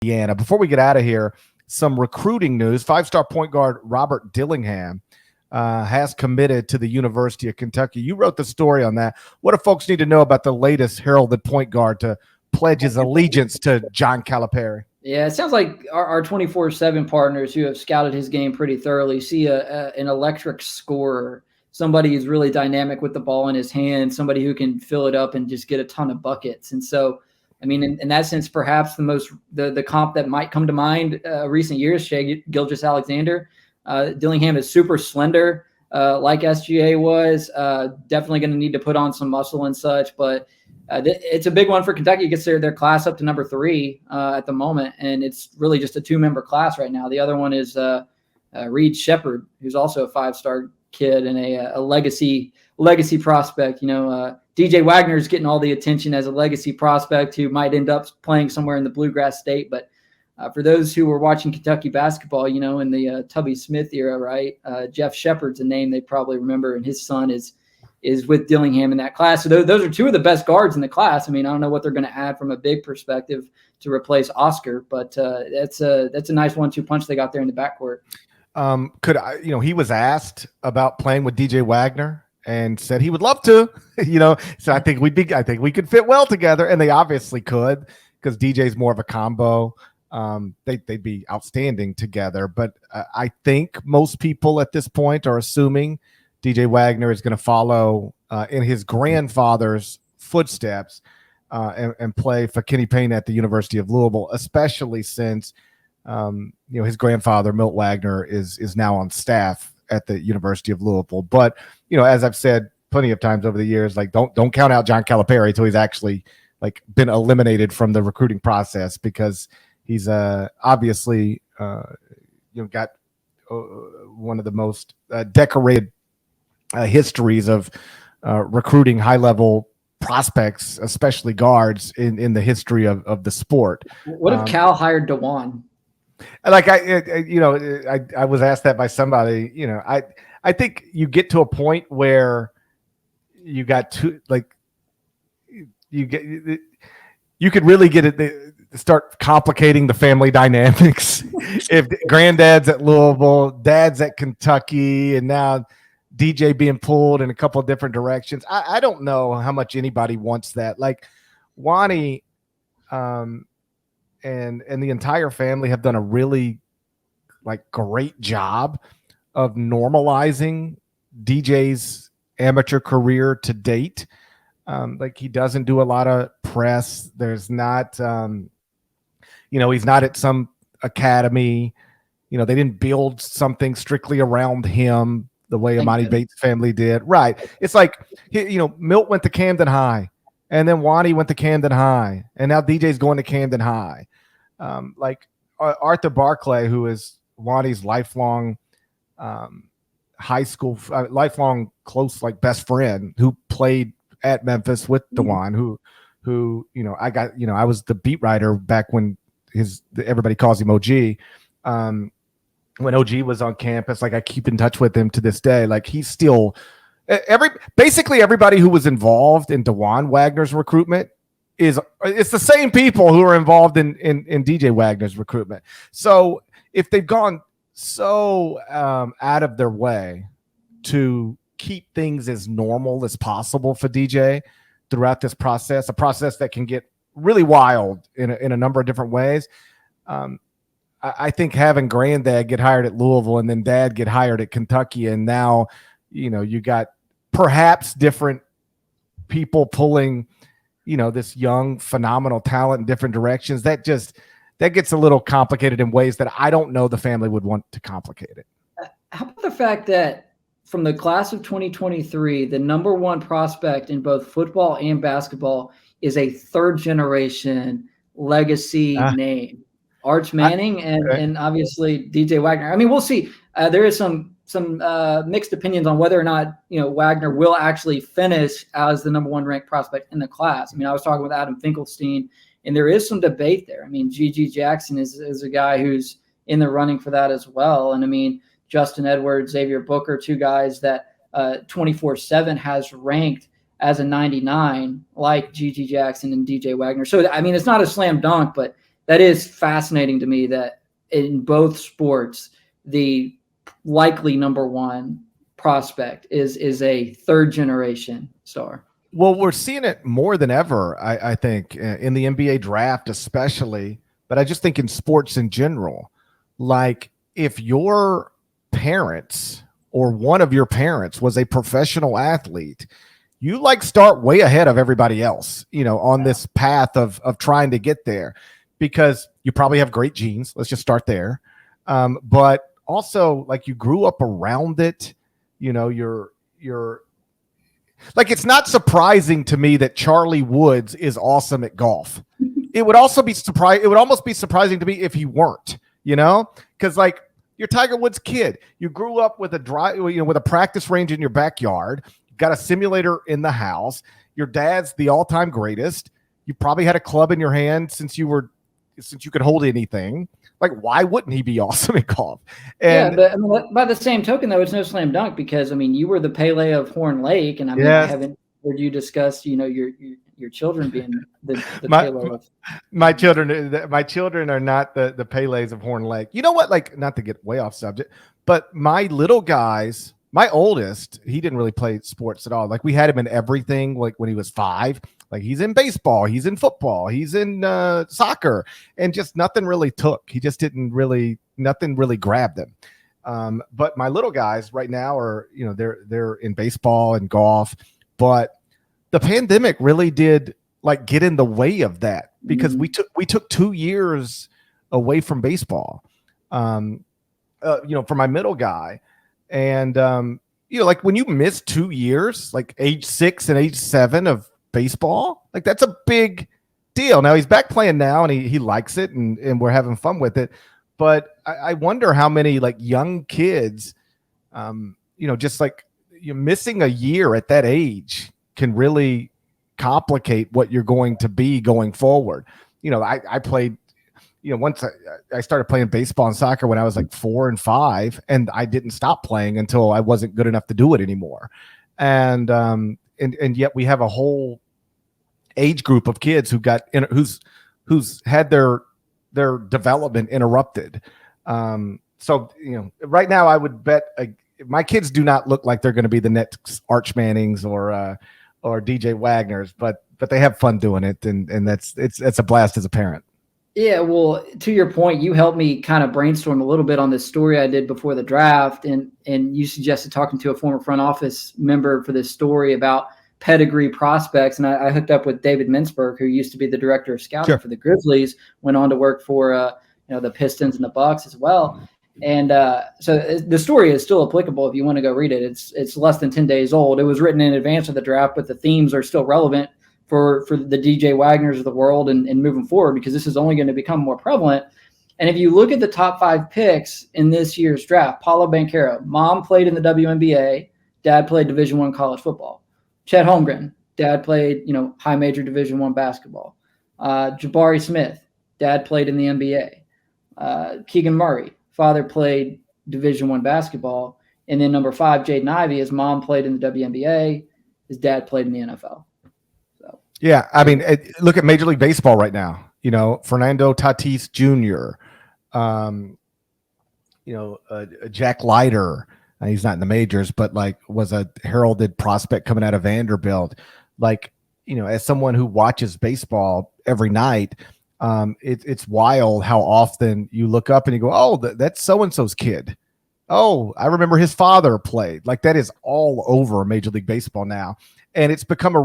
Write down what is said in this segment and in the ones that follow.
Indiana. Before we get out of here, some recruiting news. Five-star point guard Robert Dillingham has committed to the University of Kentucky. You wrote the story on that. What do folks need to know about the latest heralded point guard to pledge his allegiance to John Calipari? Yeah, it sounds like our 24/7 partners who have scouted his game pretty thoroughly see an electric scorer, somebody who's really dynamic with the ball in his hand, somebody who can fill it up and just get a ton of buckets. And so, I mean, in that sense, perhaps the comp that might come to mind recent years, Shai Gilgeous-Alexander. Dillingham is super slender, like SGA was. Definitely going to need to put on some muscle and such, but it's a big one for Kentucky. It gets their class up to number 3 at the moment, and it's really just a 2-member class right now. The other one is Reed Shepherd, who's also a 5-star kid and a legacy prospect. DJ Wagner is getting all the attention as a legacy prospect who might end up playing somewhere in the Bluegrass State. But for those who were watching Kentucky basketball, in the Tubby Smith era, right, Jeff Shepherd's a name they probably remember, and his son is with Dillingham in that class. So those are 2 of the best guards in the class. I mean, I don't know what they're going to add from a big perspective to replace Oscar, but that's a nice 1-2 punch they got there in the backcourt. He was asked about playing with DJ Wagner and said he would love to, so I think we could fit well together, and they obviously could because DJ's more of a combo. They'd be outstanding together, but I think most people at this point are assuming DJ Wagner is going to follow in his grandfather's footsteps and play for Kenny Payne at the University of Louisville, especially since his grandfather Milt Wagner is now on staff at the University of Louisville. But as I've said plenty of times over the years, like don't count out John Calipari until he's actually been eliminated from the recruiting process, because he's obviously got one of the most decorated histories of recruiting high-level prospects, especially guards, in the history of the sport. What if Cal hired DeJuan? I was asked that by somebody. I think you get to a point where you got you could really get it. Start complicating the family dynamics. If granddad's at Louisville, dad's at Kentucky, and now DJ being pulled in a couple of different directions. I don't know how much anybody wants that. Like Wani and the entire family have done a really great job of normalizing DJ's amateur career to date. He doesn't do a lot of press. There's not, he's not at some academy. They didn't build something strictly around him the way Amani Bates' family did. Right. It's like, Milt went to Camden High, and then Wani went to Camden High, and now DJ's going to Camden High. Arthur Barclay, who is Wani's lifelong high school, lifelong close, best friend, who played at Memphis with DeJuan, who I was the beat writer back when everybody calls him OG. When OG was on campus, I keep in touch with him to this day. He's still basically everybody who was involved in DeJuan Wagner's recruitment it's the same people who are involved in DJ Wagner's recruitment. So if they've gone so out of their way to keep things as normal as possible for DJ throughout this process, a process that can get really wild in a number of different ways. I think having granddad get hired at Louisville and then dad get hired at Kentucky, and now, you got perhaps different people pulling, this young, phenomenal talent in different directions. That gets a little complicated in ways that I don't know the family would want to complicate it. How about the fact that from the class of 2023, the number one prospect in both football and basketball is a third generation legacy name, Arch Manning, and obviously DJ Wagner. I mean, we'll see. There is some mixed opinions on whether or not, Wagner will actually finish as the number one ranked prospect in the class. I mean, I was talking with Adam Finkelstein, and there is some debate there. I mean, G.G. Jackson is a guy who's in the running for that as well. And I mean, Justin Edwards, Xavier Booker, two guys that 24/7 has ranked as a 99, like G.G. Jackson and DJ Wagner. So, I mean, it's not a slam dunk, but that is fascinating to me that in both sports, the likely number one prospect is a third generation star. Well, we're seeing it more than ever, I think, in the NBA draft especially, but I just think in sports in general. Like, if your parents or one of your parents was a professional athlete, you like start way ahead of everybody else, on this path of trying to get there, because you probably have great genes. Let's just start there. But also, like, you grew up around it, you're like, it's not surprising to me that Charlie Woods is awesome at golf. It would almost be surprising to me if he weren't, because like, you're Tiger Woods' kid. You grew up with with a practice range in your backyard. You got a simulator in the house. Your dad's the all-time greatest. You probably had a club in your hand since you could hold anything. Like, why wouldn't he be awesome at golf? And yeah, but by the same token, though, it's no slam dunk, because you were the Pele of Horn Lake, and I haven't heard you discuss, your children being the Pele of my children are not the Pelés of Horn Lake. You know what? Like, not to get way off subject, but my little guys, my oldest, he didn't really play sports at all. Like, we had him in everything. Like, when he was 5. Like, he's in baseball, he's in football, he's in soccer, and just nothing really took. He just nothing really grabbed him. But my little guys right now are, they're in baseball and golf, but the pandemic really did like get in the way of that, because we took 2 years away from baseball, for my middle guy. And, like, when you miss 2 years, like age 6 and age 7 of baseball, like, that's a big deal. Now he's back playing now, and he likes it, and we're having fun with it. But I wonder how many like young kids, just like you're missing a year at that age can really complicate what you're going to be going forward. I played, once I started playing baseball and soccer when I was like 4 and 5, and I didn't stop playing until I wasn't good enough to do it anymore. And yet we have a whole age group of kids who's had their development interrupted. So right now I would bet my kids do not look like they're going to be the next Arch Mannings or DJ Wagners, but they have fun doing it, and it's a blast as a parent. Yeah, well, to your point, you helped me kind of brainstorm a little bit on this story I did before the draft, and you suggested talking to a former front office member for this story about pedigree prospects, and I hooked up with David Mintzberg, who used to be the director of scouting for the Grizzlies, went on to work for the Pistons and the Bucks as well. And so the story is still applicable if you want to go read it. It's less than 10 days old. It was written in advance of the draft, but the themes are still relevant for the DJ Wagners of the world and moving forward, because this is only going to become more prevalent. And if you look at the top 5 picks in this year's draft, Paulo Banchero, mom played in the WNBA, dad played Division I college football. Chet Holmgren, dad played, high major Division I basketball. Jabari Smith, dad played in the NBA. Keegan Murray, father played Division I basketball. And then number 5, Jaden Ivey, his mom played in the WNBA, his dad played in the NFL. So yeah, I mean, look at Major League Baseball right now. Fernando Tatis Jr., Jack Leiter. He's not in the majors, but like was a heralded prospect coming out of Vanderbilt. Like, as someone who watches baseball every night, it's wild how often you look up and you go, oh, that's so-and-so's kid. Oh, I remember his father played. Like, that is all over Major League Baseball now. And it's become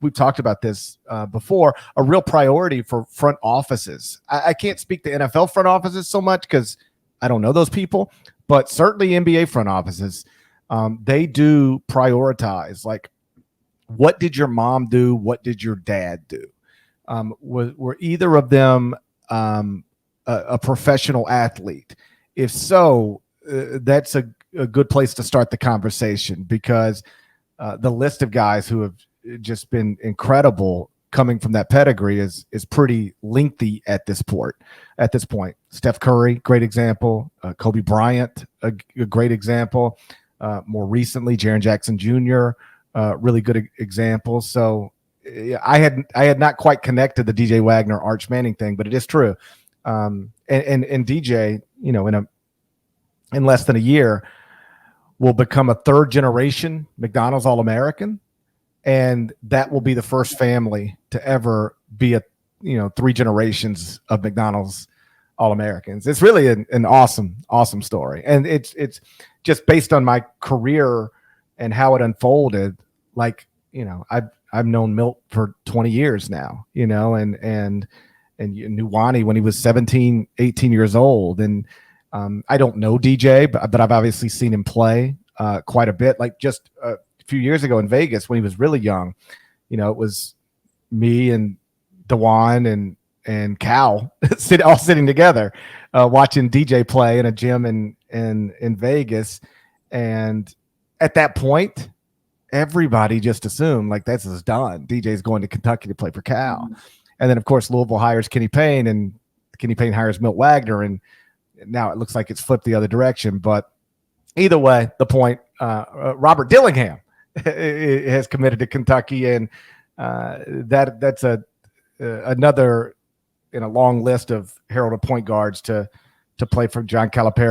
we've talked about this before, a real priority for front offices. I can't speak to NFL front offices so much because I don't know those people, but certainly NBA front offices, they do prioritize, like, what did your mom do? What did your dad do? Were either of them a professional athlete? If so, that's a good place to start the conversation, because the list of guys who have just been incredible coming from that pedigree is pretty lengthy at this point. Steph Curry, great example. Kobe Bryant, a great example. More recently, Jaren Jackson Jr., really good example. So I had not quite connected the DJ Wagner Arch Manning thing, but it is true. And DJ, in less than a year, will become a third generation McDonald's All-American, and that will be the first family to ever be a 3 generations of McDonald's All-Americans. It's really an awesome story, and it's just based on my career and how it unfolded. Like, I've known Milt for 20 years now, and knew Wani when he was 17, 18 years old. And I don't know DJ, but I've obviously seen him play quite a bit. Like just a few years ago in Vegas when he was really young, it was me and Dewan and Cal all sitting together watching DJ play in a gym in Vegas. And at that point, everybody just assumed like this is done. DJ's going to Kentucky to play for Cal. Mm-hmm. And then, of course, Louisville hires Kenny Payne, and Kenny Payne hires Milt Wagner, and now it looks like it's flipped the other direction. But either way, the point, Robert Dillingham has committed to Kentucky, and that's another in a long list of heralded point guards to play for John Calipari.